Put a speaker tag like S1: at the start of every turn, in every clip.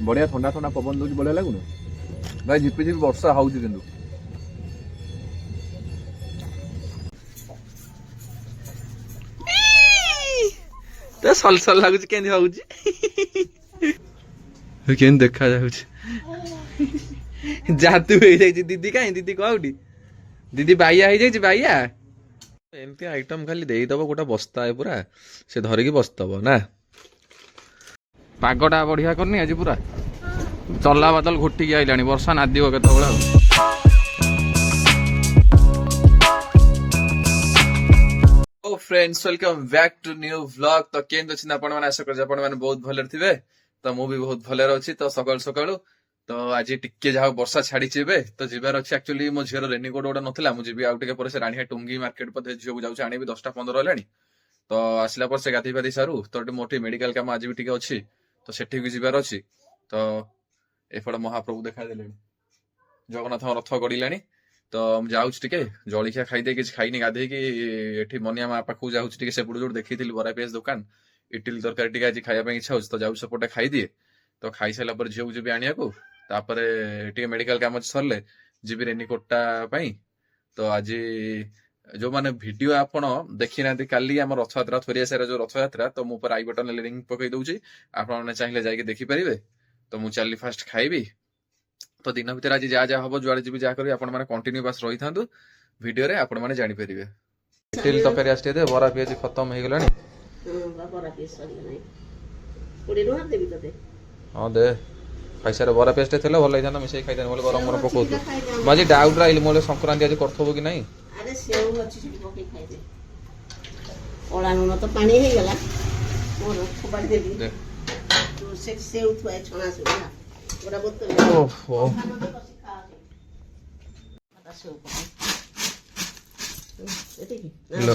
S1: बढ़िया ठंडा ठंडा पवन दूसरी बढ़िया लगुन भाई झिपी झिपी वर्षा हूँ कि
S2: सलसल लगुच के देखा जादू हो दीदी कहीं दीदी कौटी दीदी बाइया हो जाए बाइया एमती आइटम खाली देदब गोटे बस्ता है पूरा से धरिकी बसदब ना पागटा बढ़िया करनी आज पूरा चला बादल घोटिकी आइलानी वर्षा नादिब केतबेले friends welcome back to new vlog तो केंद्र अच्छी आपण मैंने आशा कर बहुत भले थे तो मु भी बहुत भले अच्छी तो सकाल सकालू तो आज टिके जहाँ वर्षा छाड़ी तो जीवार अच्छी एक्चुअली मो झीर रेनिकोट गोटे नाला मुझे आउटे पर से राणी टुंगी मार्केट पर झील को जाऊँ आनी 10:15 है तो आसला पर से गाधी फाधी सारू तो मोटी मेडिकल काम आज भी अच्छी तो सेठी भी जीवार अच्छी तो एपटे महाप्रभु देखा देले जगन्नाथ रथ गड़िलानी तो जाऊँ टे जलिया खाईदे कि खाईनी गाधे कि मनिया माँ पाखु जाऊँ सेपट जो देखी बरा पियाज दुकान इटिल तरकारी टी आज खायापी इच्छा हो तो जाऊँ सेपटे खाईदिए तो खाई सारा पर झील को जी आने को मेडिकल काम सरले जीवी रेनिकोटा तो आज जो माने वीडियो आपण देखी ना काली आम रथयात्रा थोरियासार जो रथयात्रा तो मुझे आई बटन लिंक पकई दूसरी आपने चाहिए जाके देखिपारे तो मुझे चली फास्ट खाइबी तो दिन भर आज जहाँ जहाँ हम जुआड़े जी जहाँ करेंगे आपने कंटिन्यू बास रही था वीडियो रे आपण मैंने जानीपारे इटिल तरकारी आसते बरा पियाज खत्म हो गलानी हाँ दे खाईसार बरा पेस्ट थे भल होता मिसे खाई बोले गरम गरम पकाऊ मुझे डाउट रही मोले संक्रांति आज करथबो कि नहीं
S3: अरे सेव अछि सिटी पके खाइ दे ओला नुन तो पानी हे गला मोर खोबाड़ी देबी तो से सेव थुआ छणा से ना ओरा बोतल
S2: ओहो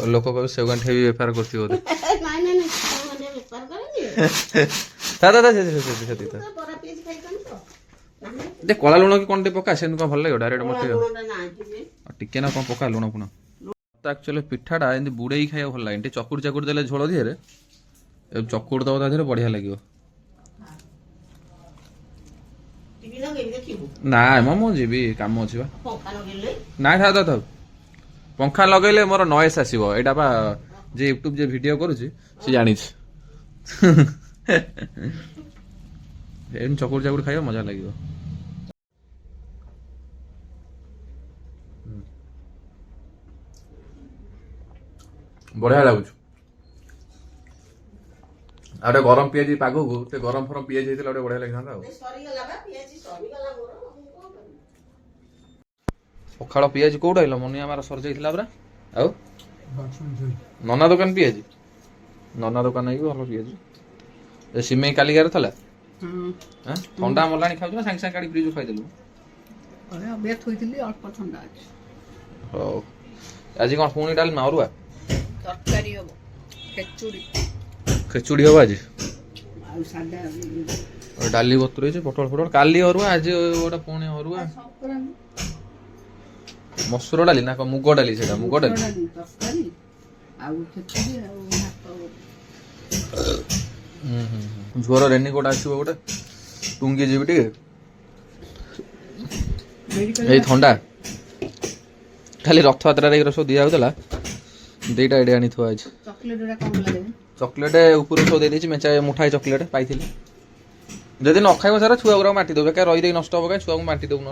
S2: लोक को सेव गंठे भी व्यापार करती हो
S3: नहीं नहीं नहीं व्यापार करनी
S2: दादा दादा
S3: बरा पीस खाइ कन तो
S2: दे कला लुण कि कौन पका से भल लगे डायरेक्ट मटे टिके ना कौन पका लुण पुण तो एक्चुअली पिठाटा एमती बुड़े खाया भल लगे चकुड़ चकुड़ देले झोल दिहरे चकुड़ दब ता बढ़िया लगे ना मो जी कम अच्छी ना था था पंखा लगेले मोर नॉइस आसीबो एटा बा जे यूट्यूब जे वीडियो करूची से जानी चकुड़ चकुड़ खाइबा मजा लगे बढ़िया लगुच आटे गरम पियाजी पाग को गरम फरम पियाजी होता बढ़िया लगी पखाड़ पियाजी कौट आइल मनी आमार सर जाइला परा आउ नना दुकान पियाजी नना दुकान आई भल पियाजी सिमेई कालिकार थला ठंडा मलानी खाऊ ना सांगे सांगे काढ़ी फ्रिज खाइदेलु
S3: अरे अबे थोइतिली अल्प ठंडा अछि
S2: हो आज कोन पुणी डाल मारुआ
S3: तरकारी हो खेचुड़ी
S2: खेचुड़ी हो आज
S3: आ सादा
S2: डाली बतुरे पटल फटल काली अरुआ आज गोटे पुणी अरुआ मसूर डाली ना मुग डाली से मुग डाली
S3: तरकारी आ खेचुड़ी आ भात
S2: झुअर रेनिकोट आसो गोटे टुंगी जीवी टे थंडा खाली रथयात्रा सब दिया दीटा एडे आनी थो आज चॉकलेट ऊपर सब दे मेचा मुठाए चॉकलेट पाई जदि न खाइब सारा छुआ गुरा माटी देबे रही रही नष्ट हो छुआ को माटी देबु ना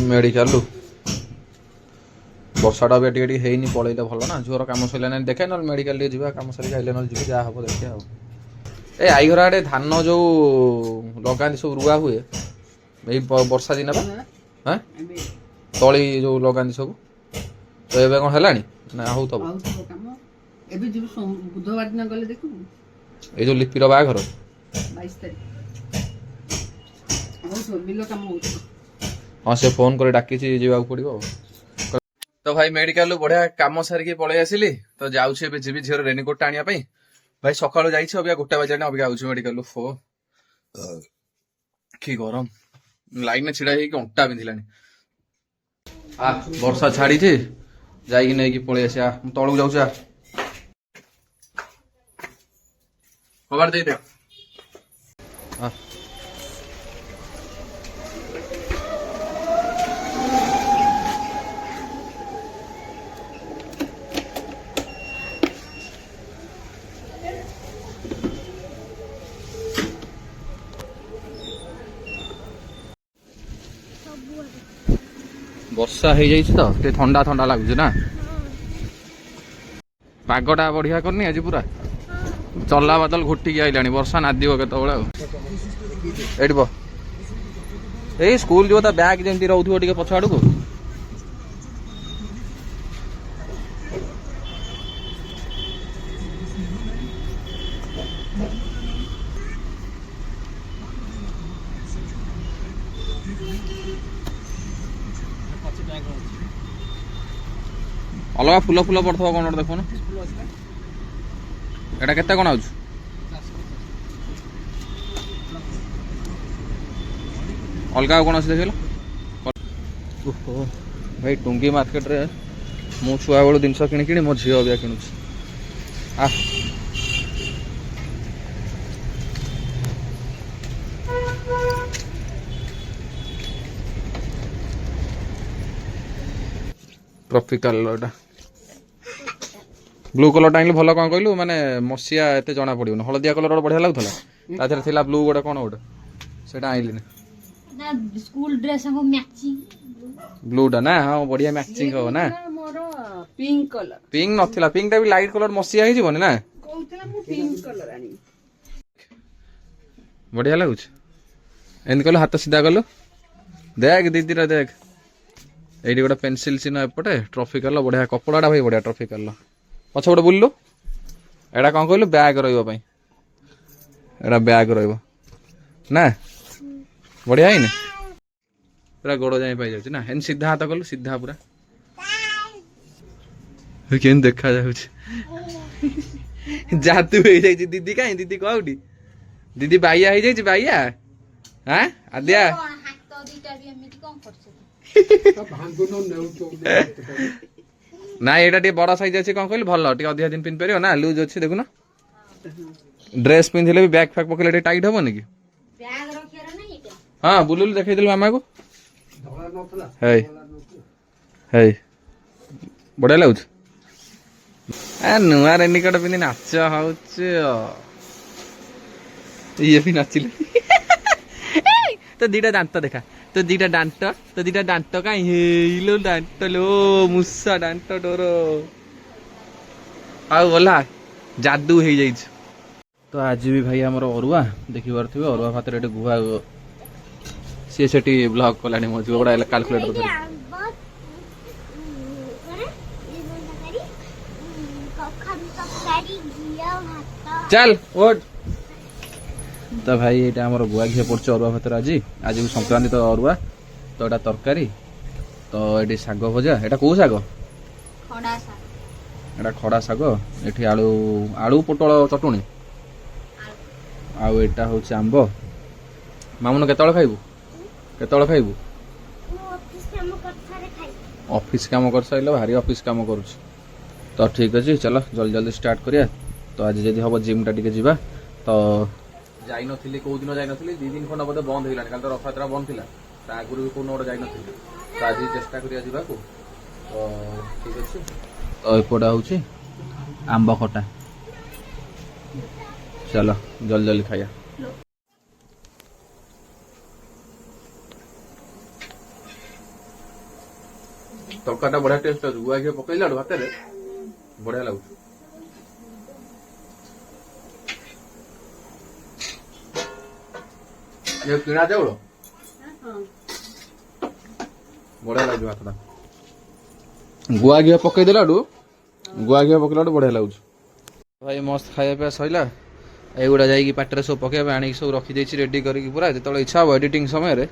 S2: मेडिकल वर्षाटा भी टे हैनी पलैले भल ना झुअर कम सरला देखे ना मेडिकल जा कम सर आइले ना जी जहाँ हम देखिए ए आई घर आड़े धान जो लगाती सब रुआ हुए वर्षा दिन हाँ तली जो लगाती सब तो ये कौन है ना हो तब
S3: बुधवार दिन गले देखु
S2: ये जो लिपिर बाघर
S3: 22 तारिख बिल काम हो
S2: हाँ से फोन कर डाकी जावाक पड़ो तो भाई मेडिकल बढ़िया कम सारिकी पलि आसिली तो जाऊँ जी झीर रेनिकोट आने भाई सकाल जा गोटे बजे अबिका आऊँ मेडिकल फो कि गरम लाइन छिड़ा अंटा पिंधिलानी वर्षा छाड़ी जाइए नहीं पलि आसा तलू जाऊँ कबाड़ दे दे हाँ। ବର୍ଷା ହେଇଯାଇଛି ତ ଟିକେ ଥଣ୍ଡା ଥଣ୍ଡା ଲାଗୁଛି ନା ପାଗଟା ବଢିଆ କରିନି ଆଜି ପୁରା ଚଲା ବାଦଲ ଘୋଟିକି ଆଇଲାଣି ବର୍ଷା ନାଦିବ କେତେବେଳେ ଆଉ ଏଇଠି ବ ଏଇ ସ୍କୁଲ ଯିବ ତା ବ୍ୟାଗ୍ ଯେମିତି ରହୁଥିବ ଟିକେ ପଛ ଆଡକୁ अलग फुल फुल पड़ो कौन गोटे देखुन एटा केते कौन आउछ अलग कौन अच्छे देख ओहो भाई टुंगी मार्केट रे मु छुआ बेलू जिनस कि मो झील भी कि आ ट्रॉपिकल एटा ब्लू कलर टाइम भल कौन कहलु माने मसीहा एते जना पड़ियो हलदिया कलर बढ़िया लागुला ता देहरे थिला ब्लू गोटे कौन गोटे सेटा आइली ना
S4: स्कूल ड्रेस को मैचिंग
S2: ब्लू टा ना हां बढ़िया मैचिंग हो ना
S3: मोर पिंक कलर
S2: पिंक नथिला पिंक टा भी लाइट कलर मसीहा ही जीवन ना
S3: कहतला मु पिंक कलर आनी
S2: बढ़िया लागुछ एन कहलु हाथ सीधा कहलु देख दीदी रा देख एडी गोटे पेंसिल चिन्ह एपटे ट्रॉपिकल बढ़िया कपड़ाटा भाई बढ़िया ट्रॉपिकल पछ गोटे बुल्लु एटा कौन कहलु बैग रहिबो पई एटा बैग रहिबो ना बढ़िया है पूरा गोड़ जाए पाई जाउछ ना एन सीधा हाथ कहलु सीधा पूरा केन देखा जाउछ जादू हो जाई दीदी काई दीदी कहउडी दीदी बाइया हो जाई बाइया हां आद्या
S4: हाथ दिटा भी एमिति कोन करछ
S2: ना एटा टे बड़ा साइज अछि कोन कहलु भलो टे अधिया दिन पिन परियो ना लूज अछि देखु ना ड्रेस पिनथिले भी बैग फैक पकले टे टाइट होबो नि कि
S4: बैग रखियार नै एटा
S2: हां बुलुल देखाइ देलु मामा को हे हे बड़ा लाउछ आ नुआ रेनिकोट पिनि नाच होउछ ये भी नाचिले तो दीटा दांत देखा तो दीटा दांत कहीं हेलो दांत लो मुसा दांत डोरो आउ बोला जादू हो जाइछ तो आज भी भाई हमर अरुआ देखि परथिबे अरुआ भात रे गुहा सी सेठी ब्लॉग कोलानी मो जोड़ा कैलकुलेटर धरि चल ओट तो भाई ये गुआ घी पड़े अरुआ भात आज आज संक्रांति तो अरुआ तो एटा तरकारी तो ये शाग भजा एटा कौ शाग एटा खड़ा शाग ये आलू आलू पोटल चटुणी आउ एटा हूँ आंब मामुन केतल खाइबू केतल खाइबू ऑफिस काम कर साइल भारी ऑफिस काम करुच तो ठीक अच्छे चलो जल्दी जल्दी स्टार्ट करिया तो आज जदि हम जिम टा टिके जीवा तो जाई नथिली को दिन जाई नथिली 2 दिन खंड बदे बंद होइलानी काल तो रथयात्रा बंद थिला ता आगुरु भी कोन ओड जाई नथिली तो आज चेष्टा करिया जीवा को तो ठीक अछि तो एपडा होछि आंबा खटा चलो जल्दी जल्दी खाया तड़काटा बढ़िया टेस्ट अछि गुआ घी पकैला भात रे बढ़िया लागु ये किणा चाउल बढ़िया लगे भातटा गुआ घी पकई देलाडू गुआ घी पकईलाडू बढ़िया लगुच भाई मस्त खाया पिया सैला एगुड़ा जाइए पाटे सब पकड़ आनी सब रखी रेडी करके पूरा जो इच्छा हम एडिटिंग समय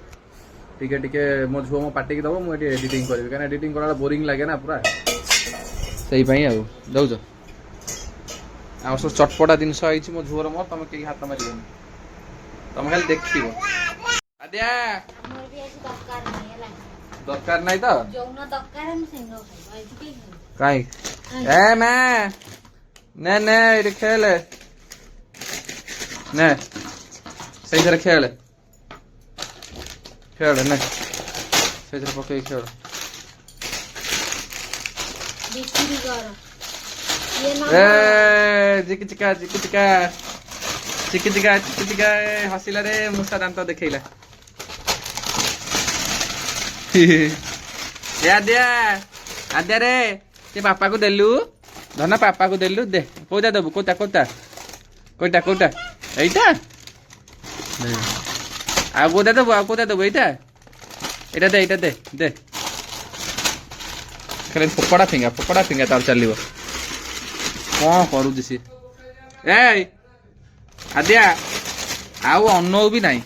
S2: टिके टिके मो झुओ मो पार्टी की दब मुझे एडिटिंग करी क्या एडिटिंग करा बोरिंग लगे ना पूरा से दौच आ सब चटपटा जिनस आई मो झुओर मोर तुम कहीं हाथ मार तुम खाली देख दरकार नहीं तो कहीं ए मैं ने खेले ନେ ସେଇଥିରେ ଖେଳେ ଖେଳେ ନେ ସେଇଥିରେ ପକେଇକି ଖେଳ।
S4: ବିକ୍ରି କର ଇଏ
S2: ଏ
S4: ନା
S2: ଚିକି ଚିକା ଚିକି ଚିକା ଚିକି ଚିକା ଚିକି ଚିକା ହସିଲା ରେ ମୂଷା ଦାନ୍ତ ଦେଖେଇଲା। ଏ ଆଦ୍ୟା ଆଦ୍ୟା ରେ ସେ ବାପାକୁ ଦେଲୁ ଧନ ପାପାକୁ ଦେଲୁ ଦେ କୋଉଟା ଦେବୁ କୋଉଟା କୋଉଟା କୋଉଟା କୋଉଟା ଏଇଟା ଆଉ କୋଉଟା ଦେବୁ ଆଉ କୋଉଟା ଦେବୁ ଏଇଟା ଏଇଟା ଦେ ଏଇଟା ଦେ ଦେ ଖାଲି ଫୋପଡ଼ା ଫିଙ୍ଗା ତାର ଚାଲିବ। କଣ କରୁଛି ସିଏ ଏଇ ଆଦ୍ୟା ଆଉ ଅନଉ ବି ନାହିଁ।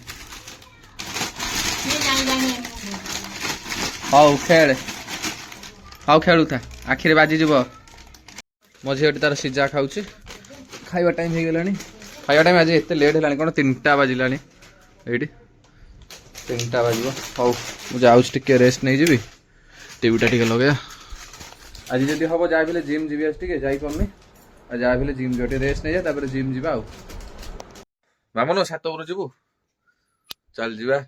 S4: ଇଏ ଜାଣିଲାଣି
S2: ହଉ ଖେଳେ ହଉ ଖେଳୁଥା ଆଖିରେ ବାଜିଯିବ। ମୋ ଝିଅଟି ତାର ସିଝା ଖାଉଛି। ଖାଇବା ଟାଇମ୍ ହେଇଗଲାଣି। ଖାଇବା ଟାଇମ୍ ଆଜି ଏତେ ଲେଟ୍ ହେଲାଣି କଣ 3ଟା ବାଜିଲାଣି ଏଇଠି 3ଟା ବାଜିବ। ହଉ ମୁଁ ଯାଉଛି ଟିକେ ରେଷ୍ଟ ନେଇଯିବି ଟିଭିଟା ଟିକେ ଲଗେଇବା। ଆଜି ଯଦି ହବ ଯାହା ବି ହେଲେ ଜିମ୍ ଯିବି ଆଜି ଟିକେ ଯାଇପାରୁନି ଆଉ ଯାହା ବି ହେଲେ ଜିମ୍ ଯିବା ଟିକେ ରେଷ୍ଟ ନେଇଯା ତାପରେ ଜିମ୍ ଯିବା ଆଉ। ମାମୁନ ଛାତ ଉପରୁ ଯିବୁ ଚାଲ ଯିବା।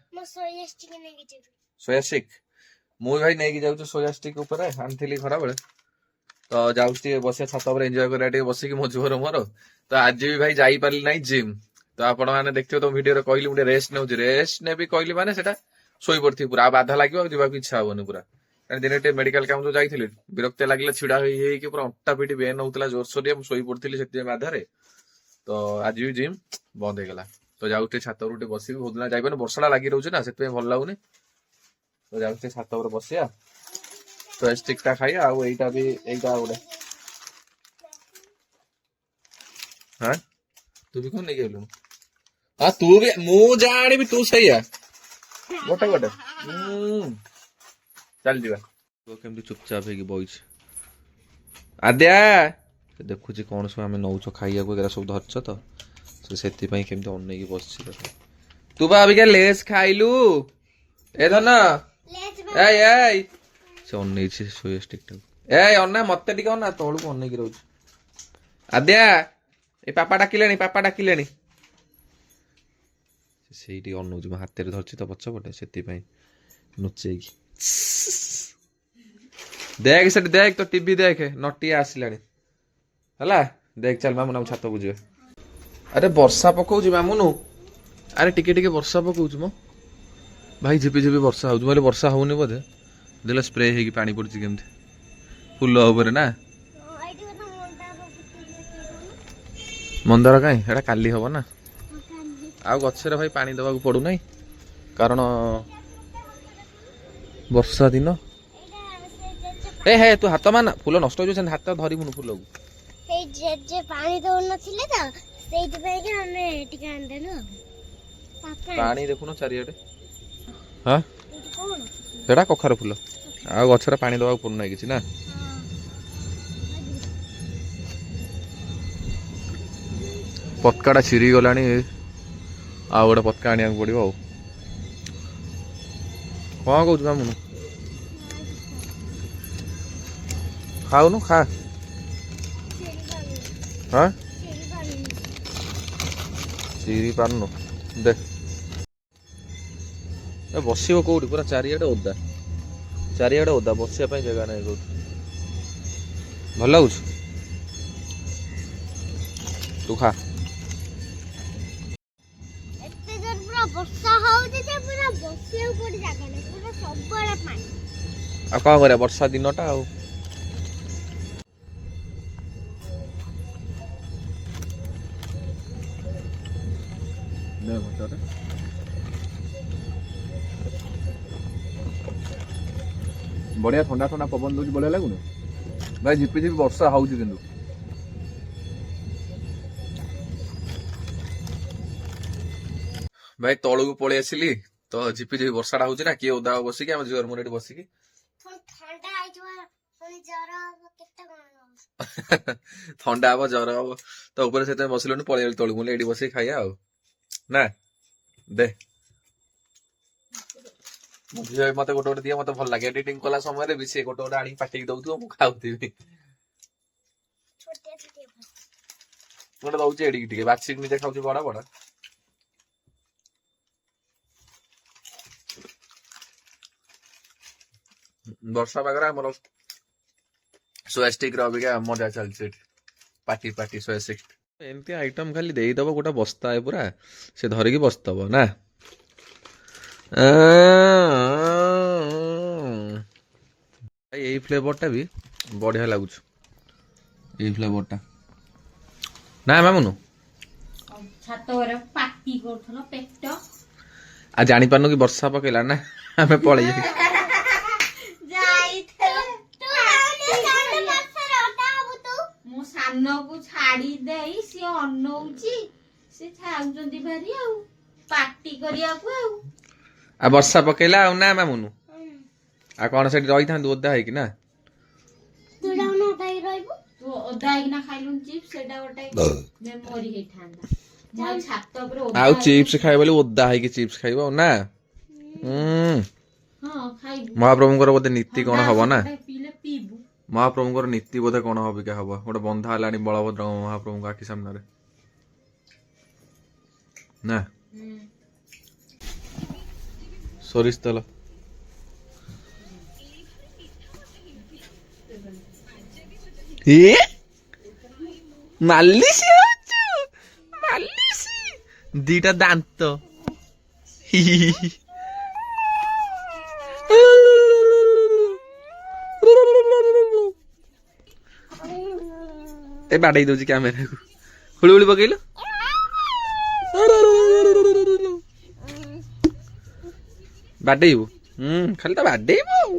S2: ସୋୟା ଷ୍ଟିକ୍ ମୁଁ ଭାଇ ନେଇକି ଯାଉଛି ସୋୟା ଷ୍ଟିକ୍ ଉପରେ ଆଣିଥିଲି ଖରାବେଳେ ତ ଯାଉଛି ଟିକେ ବସିବା ଛାତ ଉପରେ ଏନ୍ଜୟ କରିବା ଟିକେ ବସିକି ମୋ ଝିଅର ମୋର। ତ ଆଜି ବି ଭାଇ ଯାଇପାରିଲି ନାହିଁ ଜିମ୍। ତ ଆପଣ ମାନେ ଦେଖିଥିବେ ତ ଭିଡିଓରେ କହିଲି ମୁଁ ଟିକେ ରେଷ୍ଟ ନେଉଛି ରେଷ୍ଟ ନେବି କହିଲି ମାନେ ସେଟା ଶୋଇପଡିଥିବି ପୁରା ଆଉ ବାଧା ଲାଗିବ ଆଉ ଯିବାକୁ ଇଚ୍ଛା ହବନି ପୁରା। କାରଣ ଦିନେ ଟିକେ ମେଡିକାଲ କାମ ଯୋଉ ଯାଇଥିଲି ବିରକ୍ତି ଲାଗିଲା ଛିଡା ହେଇକି ପୁରା ଅଣ୍ଟା ପିଠି ବେନ୍ ହଉଥିଲା ଜୋରସୋରିଆ ମୁଁ ଶୋଇ ପଡିଥିଲି ସେଥିପାଇଁ ବାଧାରେ। ତ ଆଜି ବି ଜିମ୍ ବନ୍ଦ ହେଇଗଲା ତ ଯାଉଛି ଟିକେ ଛାତ ଉପରୁ ଟିକେ ବସିବି ବହୁତ ଦିନ ଯାଇପାରୁନି ବର୍ଷାଟା ଲାଗି ରହୁଛି ନା ସେଥିପାଇଁ ଭଲ ଲାଗୁନି। ତ ଯାଉଛି ଟିକେ ଛାତ ଉପରେ ବସିବା ସୋୟା ଷ୍ଟିକ୍ ଟା ଖାଇବା ଆଉ ଏଇଟା ବି ଏଇଟା ଗୋଟେ ହଁ ତୁ ବି କଣ ନେଇକି ଆଇଲୁଣି ହଁ ତୁ ବି ମୁଁ ଯାହା ଆଣିବି ତୁ ସେଇଆ ଗୋଟେ ଗୋଟେ ଚାଲ ଯିବା। କେମିତି ଚୁପଚାପ ହେଇକି ବଇଛି ଆଦ୍ୟା ସେ ଦେଖୁଛି କଣ ସବୁ ଆମେ ନଉଛ ଖାଇବାକୁ ଏଗୁରା ସବୁ ଧରିଛ ତ ସେ ସେଥିପାଇଁ କେମିତି ଅନେଇକି ବସିଛି ଦେଖ। ତୁ ବା ଅବିକା ଲେସ୍ ଖାଇଲୁ ଏ ଧନ ଏଇ ଏଇ ସେ ଅନେଇଛି ସୋୟା ଷ୍ଟିକ୍ ଟାକୁ ଏଇ ଅନା ମତେ ଟିକେ ଅନା ତଳକୁ ଅନେଇକି ରହୁଛି। ଆଦ୍ୟା ଏ ପାପା ଡାକିଲେଣି ସେଇଠି ଅନଉଛି ମୋ ହାତରେ ଧରିଛି ତ ପଛପଟେ ସେଥିପାଇଁ ନୁଚେଇକି ଦେଖ ସେଠି ଦେଖ ତ ଟିଭି ଦେଖେ ନଟିଆ ଆସିଲାଣି ହେଲା ଦେଖ ଚାଲ ମାମୁନ ଛାତକୁ ଯିବା। ଆରେ ବର୍ଷା ପକଉଛି ମାମୁନୁ ଆରେ ଟିକେ ଟିକେ ବର୍ଷା ପକଉଛି ମ ଭାଇ ଝିପି ଝିପି ବର୍ଷା ହଉଛି ବୋଲେ ବର୍ଷା ହଉନି ବୋଧେ ଦେଲେ ସ୍ପ୍ରେ ହେଇକି ପାଣି ପଡୁଛି କେମିତି ଫୁଲ ଉପରେ ନା ମନ୍ଦାର କାଇଁ ଏଟା କାଲି ହବ ନା ଆଉ ଗଛରେ ଭାଇ ପାଣି ଦେବାକୁ ପଡୁନାହିଁ କାରଣ ବର୍ଷା ଦିନ। ଏ ହେ ତୁ ହାତ ମାନା ଫୁଲ ନଷ୍ଟ ହେଇଯିବ ସେମିତି ହାତ ଧରିବୁନୁ ଫୁଲକୁ
S5: ପାଣି ଦଉନଥିଲେ ତ ସେଇଥିପାଇଁ କି ଆମେ ଟିକେ ଆଣିଦେଲୁ
S2: ପାଣି ଦେଖୁନ ଚାରିଆଡେ ହଁ ସେଟା କଖାରୁ ଫୁଲ ଆଉ ଗଛରେ ପାଣି ଦବାକୁ ପଡୁନାହିଁ କିଛି ନା। ପତକାଟା ଚିରି ଗଲାଣି ଆଉ ଗୋଟେ ପତକା ଆଣିବାକୁ ପଡିବ ଆଉ କଣ କହୁଛୁ ମାମୁନୁ ଖାଉନୁ ଖା ହଁ ଚିରି ପାରୁନୁ ଦେ ବସିବ କୋଉଠି ପୁରା ଚାରିଆଡେ ଓଦା ବସିବା ପାଇଁ ଜାଗା ନାହିଁ କୋଉଠି ଭଲ ଲାଗୁଛି ତୁ ଖା।
S5: ଏତେ ଜୋର ପୁରା ବର୍ଷା ହଉଛି ଯେ ପୁରା ବସିବାକୁ କୋଉଠି ଜାଗା ନାହିଁ ପୁରା ସବୁଆଡେ ପାଣି।
S2: ଆଉ କଣ କରିବା ବର୍ଷା ଦିନଟା ଆଉ
S1: ବଢିଆ ଥଣ୍ଡା ଥଣ୍ଡା ପବନ ଦଉଛି ବଢିଆ ଲାଗୁନି ଭାଇ ଝିପି ଝିପି ବର୍ଷା ହଉଛି କିନ୍ତୁ
S2: ଭାଇ ତଳକୁ ପଳେଇ ଆସିଲି ତ ଝିପି ଝିପି ବର୍ଷାଟା ହଉଛି ନା କିଏ ଓଦା ହବ ବସିକି ଆମ ଝିଅର ମୋର ଏଠି ବସିକି
S5: ଥଣ୍ଡା ହେଇଯିବ ପୁଣି ଜ୍ୱର ହବ କେତେ କଣ ହବ
S2: ଥଣ୍ଡା ହବ ଜ୍ୱର ହବ ତ ଉପରେ ସେଥିପାଇଁ ବସିଲୁନି ପଳେଇ ଗଲି ତଳକୁ ଏଇଠି ବସିକି ଖାଇବା ଆଉ ନା ଦେ ମୋ ଝିଅ ମତେ ଗୋଟେ ଗୋଟେ ଦିଏ ମତେ ଭଲ ଲାଗେ ଏଡିଟିଂ କଲା ସମୟରେ ବି ସେ ଗୋଟେ ଗୋଟେ ଆଣିକି ପାଟିକି ଦଉଥିବ ମୁଁ ଖାଉଥିବି
S5: ଛୋଟିଆ
S2: ଗୋଟେ ଦଉଛି ଏଡିକି ଟିକେ ବାଛିକି ନିଜେ ଖାଉଛି ବଡ ବଡ ବର୍ଷା ପାଗରେ ଆମର ସୋୟା ଷ୍ଟିକ୍ ର ଅବିକା ମଜା ଚାଲିଛି ଏଠି। ପାଟି ପାଟି ସୋୟା ଷ୍ଟିକ୍ ଏମିତି ଆଇଟମ ଖାଲି ଦେଇଦବ ଗୋଟେ ବସ୍ତା ପୁରା ସେ ଧରିକି ବସିଥବ ନା। ଏଇ ଫ୍ଲେଭରଟା ବି ବଢିଆ ଲାଗୁଛି ଏଇ ଫ୍ଲେଭରଟା ନା ମାମୁନୁ।
S4: ଛାତ ଘରେ ପାଟି କରୁଥିଲ ପେଟ
S2: ଆଉ ଜାଣିପାରୁନୁ କି ବର୍ଷା ପକେଇଲା ନା ଆମେ ପଳେଇ ଯାଇ
S4: ମୋ ସାନକୁ ଛାଡି ଦେଇ ସିଏ ଅନଉଛି ସେ ଛାଉଛନ୍ତି ଭାରି ଆଉ ପାଟି କରିବାକୁ
S2: ଆଉ ବର୍ଷା ପକେଇଲା ଆଉ ନା ମାମୁନୁ। ଆଉ କଣ ସେଠି ରହିଥାନ୍ତୁ ଓଦା ହେଇକି ନା।
S5: ତୁ ଯାଉନୁ କାହିଁ ରହିବୁ?
S4: ତୁ ଓଦା ହେଇକିନା ଖାଇଲୁନି ଚିପ୍ସ ସେଇଟା ଗୋଟେ ମେମୋରି ହେଇଥାନ୍ତା। ମୁଁ ଆଉ ଛାତ ଉପରେ ଓଦା
S2: ଆଉ ଚିପ୍ସ
S4: ହେଇକି-
S2: ଖାଇବ ବୋଲି ଓଦା ହେଇକି ଚିପ୍ସ ଖାଇବ ଆଉ ନା।
S4: ହଁ ଖାଇବୁ
S2: ମହାପ୍ରଭୁଙ୍କର ବୋଧେ ନୀତି କଣ ହବ ନା।
S4: ପିଇଲେ ପିଇବୁ।
S2: ମହାପ୍ରଭୁଙ୍କର ନୀତି ବୋଧେ କଣ ହବିକା ହବ ଗୋଟେ ବନ୍ଧା ହେଲାଣି ବଳଭଦ୍ର ମହାପ୍ରଭୁଙ୍କ ଆଖି ସାମ୍ନାରେ ନା। ସୋରିଷ ତେଲ ମାଲିସ ମାଲିସ ଦିଟା ଦାନ୍ତ ଏ ବାଡେଇ ଦଉଛି କ୍ୟାମେରାକୁ। ହୁଳି ହୁଳି ପକେଇଲୁ ବାଡେଇବୁ। ଖାଲି ତ ବାଡେଇବ ଆଉ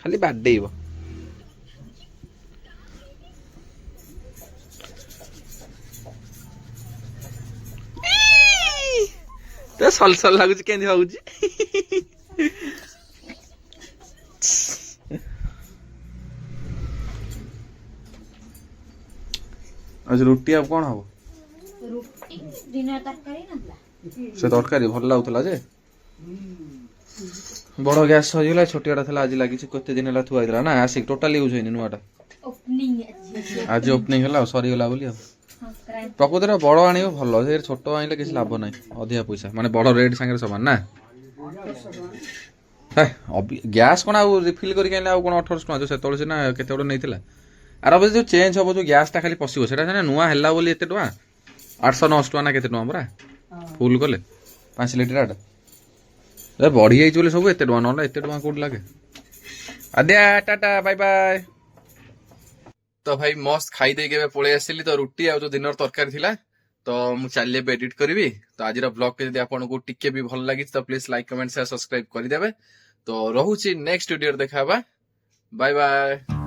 S2: ଖାଲି ବାଡେଇବ। ତ ସଲସଲ ଲାଗୁଛି କେମିତି ହଉଛି। ଆଜି ରୁଟି ଆଉ କଣ ହବ?
S4: ରୁଟି ଦିନ ତରକାରୀ ନଥିଲା
S2: ସେ ତରକାରୀ ଭଲ ଲାଗୁଥିଲା ଯେ ବଡ ଗ୍ୟାସ ସରିଗଲା ଛୋଟିଆଟା ଥିଲା ଆଜି ଲାଗିଛି କେତେ ଦିନ ହେଲା ଥୁଆ ହେଇଥିଲା ନା ଆସିକି ଟୋଟାଲି ୟୁଜ ହେଇନି ନୂଆଟା
S4: ଓପନିଂ
S2: ଆଜି ଓପନିଂ ହେଲା ଆଉ ସରିଗଲା ବୋଲି ଆଉ।
S4: ସଂକ୍ରାନ୍ତି
S2: ପ୍ରକୃତରେ ବଡ ଆଣିବ ଭଲ ସେ ଛୋଟ ଆଣିଲେ କିଛି ଲାଭ ନାହିଁ ଅଧିକା ପଇସା ମାନେ ବଡ ରେଟ୍ ସାଙ୍ଗରେ ସମାନ ନା। ଗ୍ୟାସ୍ କଣ ଆଉ ରିଫିଲ୍ କରିକି ଆଣିଲେ ଆଉ କଣ 1800 ଟଙ୍କା ଯୋଉ ସେତେବେଳେ ସିନା କେତେ ଗୋଟେ ନେଇଥିଲା। ଆର ବୋଧେ ଯୋଉ ଚେଞ୍ଜ ହବ ଯୋଉ ଗ୍ୟାସ୍ ଟା ଖାଲି ପଶିବ ସେଟା ସିନା ନୂଆ ହେଲା ବୋଲି ଏତେ ଟଙ୍କା 800-900 ଟଙ୍କା ନା କେତେ ଟଙ୍କା ପରା ଫୁଲ କଲେ 5 ଲିଟର ବଢି ଯାଇଛି ବୋଲି ସବୁ ଏତେ ଟଙ୍କା ନହେଲେ ଏତେ ଟଙ୍କା କୋଉଠି ଲାଗେ। ଆଦ୍ୟା ଟାଟା ବାଇ ବାଇ। ତ ଭାଇ ମସ୍ତ ଖାଇ ଦେଇକି ଏବେ ପଳେଇ ଆସିଲି। ତ ରୁଟି ଆଉ ଯୋଉ ଦିନର ତରକାରୀ ଥିଲା ତ ମୁଁ ଚାଲିଲି ଏବେ ଏଡିଟ୍ କରିବି। ତ ଆଜିର ବ୍ଲଗ ଟି ଯଦି ଆପଣଙ୍କୁ ଟିକେ ବି ଭଲ ଲାଗିଛି ତ please like comment share subscribe କରିଦେବେ। ତ ରହୁଛି ନେକ୍ସଟ ଭିଡିଓରେ ଦେଖା ହବା। ବାଇ ବାଇ।